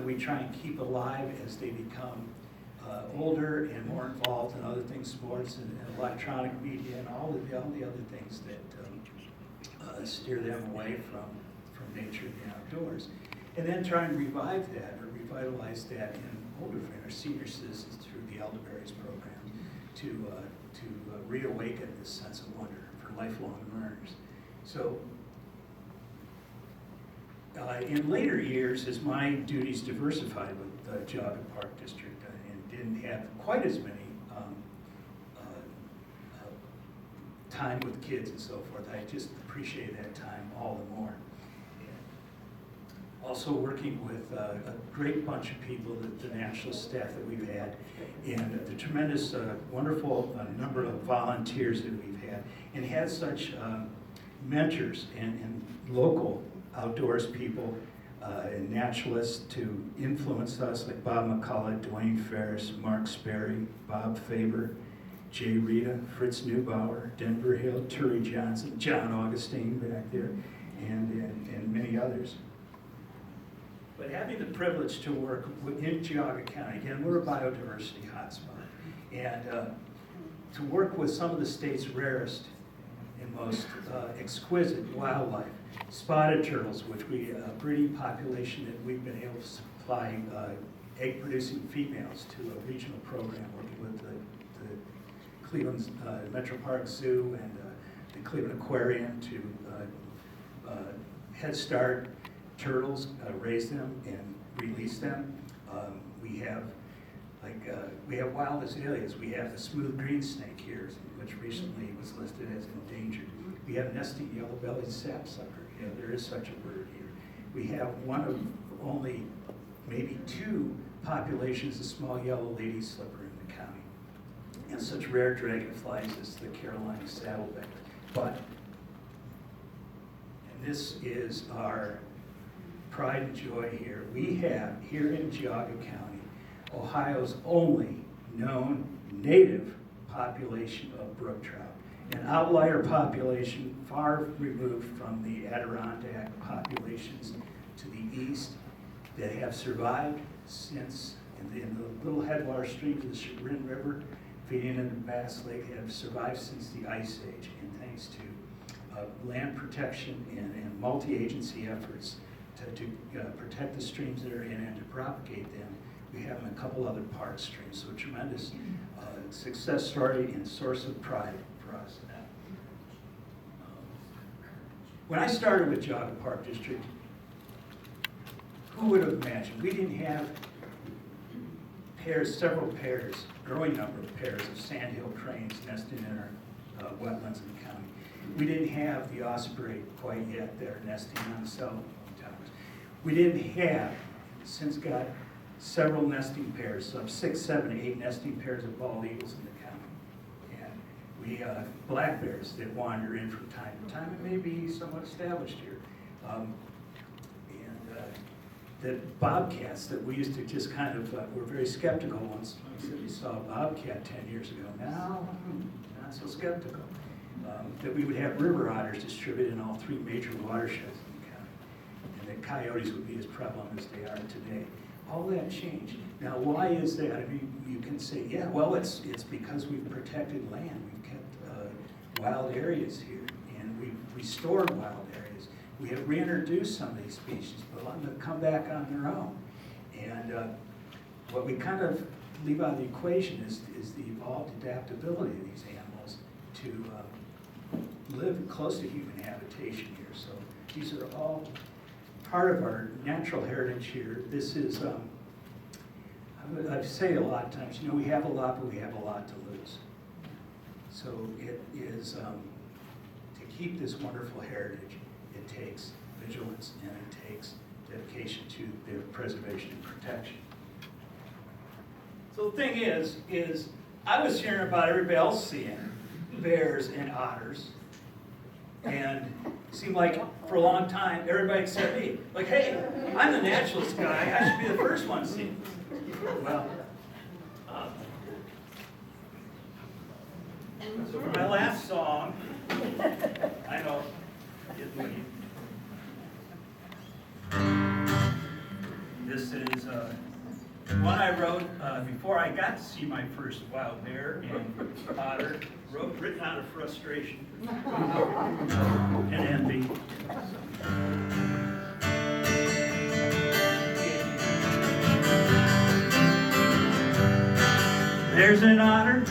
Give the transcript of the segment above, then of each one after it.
we try and keep alive as they become older and more involved in other things, sports and electronic media and all the other things that steer them away from nature and the outdoors. And then try and revive that or revitalize that in older our senior citizens through the Elderberries program to reawaken this sense of wonder for lifelong learners. So in later years, as my duties diversified with the Geauga Park District and didn't have quite as many time with kids and so forth, I just appreciated that time all the more. Also working with a great bunch of people, the national staff that we've had, and the tremendous, wonderful number of volunteers that we've had, and had such mentors and local outdoors people and naturalists to influence us, like Bob McCullough, Dwayne Ferris, Mark Sperry, Bob Faber, Jay Rita, Fritz Neubauer, Denver Hill, Turi Johnson, John Augustine back there, and many others. But having the privilege to work in Geauga County, again, we're a biodiversity hotspot, and to work with some of the state's rarest and most exquisite wildlife, spotted turtles, which we, a breeding population that we've been able to supply egg-producing females to a regional program working with the Cleveland Metro Park Zoo and the Cleveland Aquarium to Head Start turtles, raise them and release them. We have wild azaleas. We have the smooth green snake here, which recently was listed as endangered. We have nesting yellow-bellied sapsucker. Yeah, there is such a bird here. We have one of only maybe 2 populations of small yellow lady slipper in the county, and such rare dragonflies as the Carolina saddleback. But, and this is our pride and joy here. We have, here in Geauga County, Ohio's only known native population of brook trout, an outlier population far removed from the Adirondack populations to the east that have survived since, in the little headwater streams of the Chagrin River feeding into Bass Lake, have survived since the Ice Age, and thanks to land protection and multi-agency efforts to protect the streams that are in and to propagate them. We have in a couple other park streams, so a tremendous success story and source of pride for us. When I started with Geauga Park District, who would have imagined? We didn't have several pairs, growing number of pairs of sandhill cranes nesting in our wetlands in the county. We didn't have the osprey quite yet that are nesting on the cell phone towers. We didn't have, since got several nesting pairs, of 6, 7, 8 nesting pairs of bald eagles in the county. And we black bears that wander in from time to time and may be somewhat established here. The bobcats that we used to just kind of, were very skeptical once we said we saw a bobcat 10 years ago. Now, not so skeptical. That we would have river otters distributed in all 3 major watersheds in the county, and that coyotes would be as prevalent as they are today. All that changed. Now, why is that? I mean, you can say, yeah, well, it's because we've protected land. We've kept wild areas here, and we've restored wild areas. We have reintroduced some of these species, but let them come back on their own. And what we kind of leave out of the equation is the evolved adaptability of these animals to live close to human habitation here. So these are all part of our natural heritage here. This is, I say a lot of times, we have a lot, but we have a lot to lose. So it is, to keep this wonderful heritage, it takes vigilance and it takes dedication to their preservation and protection. So the thing is I was hearing about everybody else seeing bears and otters, and it seemed like for a long time everybody except me, like, hey, I'm the naturalist guy, I should be the first one to see them. Well, so for my last song, I know, this This is one I wrote before I got to see my first wild bear and otter, written out of frustration and envy. There's an otter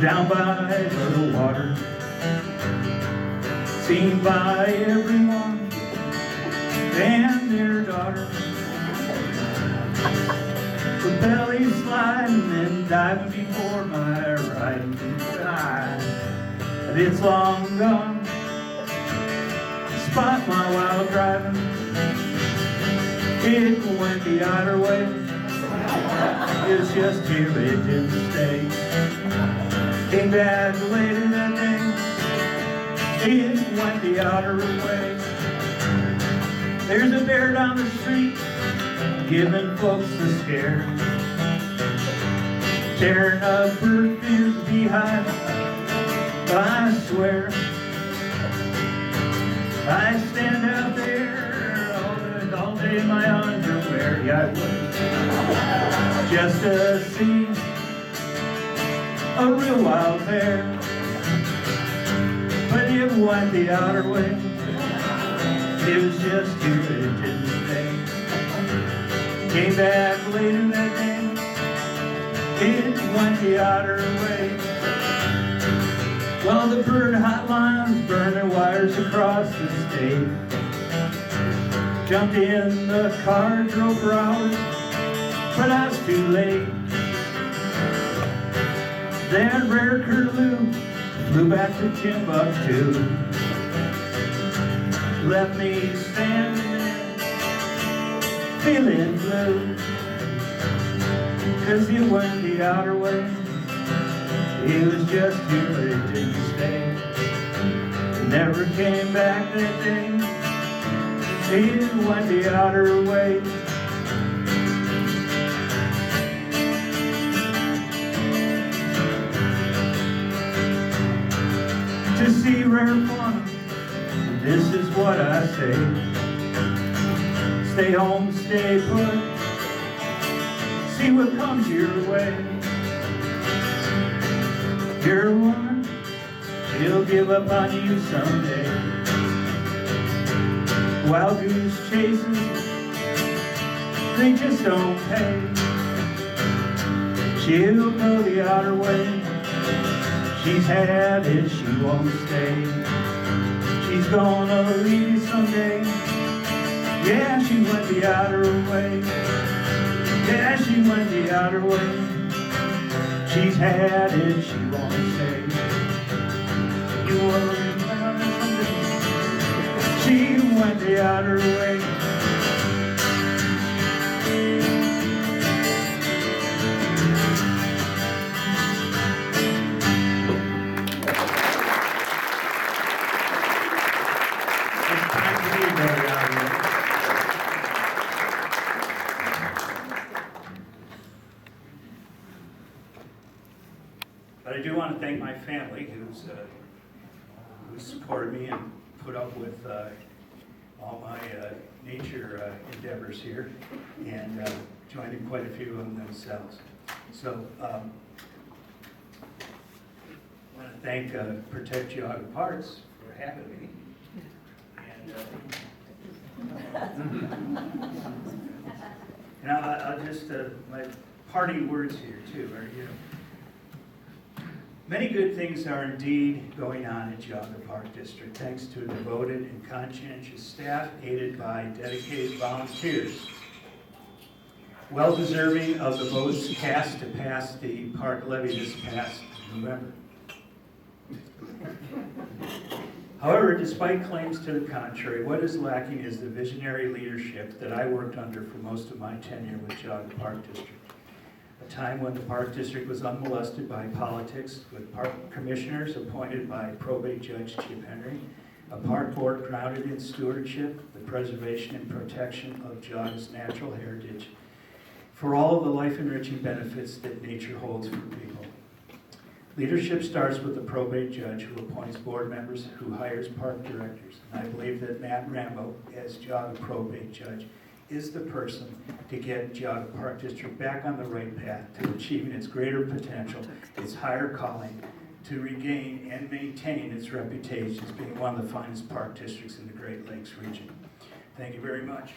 down by the water, seen by everyone and their daughter. The belly sliding and diving before my riding eye. But it's long gone. Spot my wild driving. It went the otter way. It's just here, it didn't stay. Came back later that day. It went the otter way. There's a bear down the street, giving folks a scare. Tearing up bird feeder's beehive, I swear. I stand out there all day in my underwear, yeah I would. Just to see a real wild bear. But it went the outer way. It was just here, it didn't stay. Came back later that day. It went the outer way. Well, the bird hotlines burn their wires across the state. Jumped in the car, drove for hours, but I was too late. That rare curlew flew back to Timbuktu. Left me standing there, feeling blue. 'Cause it went the outer way. It was just here, it didn't stay. Never came back that day. It went the outer way. To see rare fauna, this is what I say. Stay home, stay put. See what comes your way. You're a woman, she'll give up on you someday. Wild goose chases, they just don't pay. She'll go the outer way. She's had it, she won't stay. She's gonna leave you someday. Yeah, she went the outer way. Yeah, she went the outer way. She's had it, she won't stay. You wanna remember someday? She went the outer way. It's time to be very outer way. But I do want to thank my family who supported me and put up with all my nature endeavors here and joined in quite a few of them themselves. So I want to thank Protect Geauga Parks for having me. And I'll just, my parting words here too are, many good things are indeed going on at Geauga Park District, thanks to a devoted and conscientious staff aided by dedicated volunteers, well deserving of the votes cast to pass the park levy this past November. However, despite claims to the contrary, what is lacking is the visionary leadership that I worked under for most of my tenure with Geauga Park District. A time when the Park District was unmolested by politics, with park commissioners appointed by probate judge Chip Henry, a park board grounded in stewardship, the preservation and protection of Geauga's natural heritage, for all of the life-enriching benefits that nature holds for people. Leadership starts with the probate judge who appoints board members, who hires park directors. And I believe that Matt Rambo, as Geauga probate judge, is the person to get Geauga Park District back on the right path to achieving its greater potential, its higher calling, to regain and maintain its reputation as being one of the finest park districts in the Great Lakes region. Thank you very much.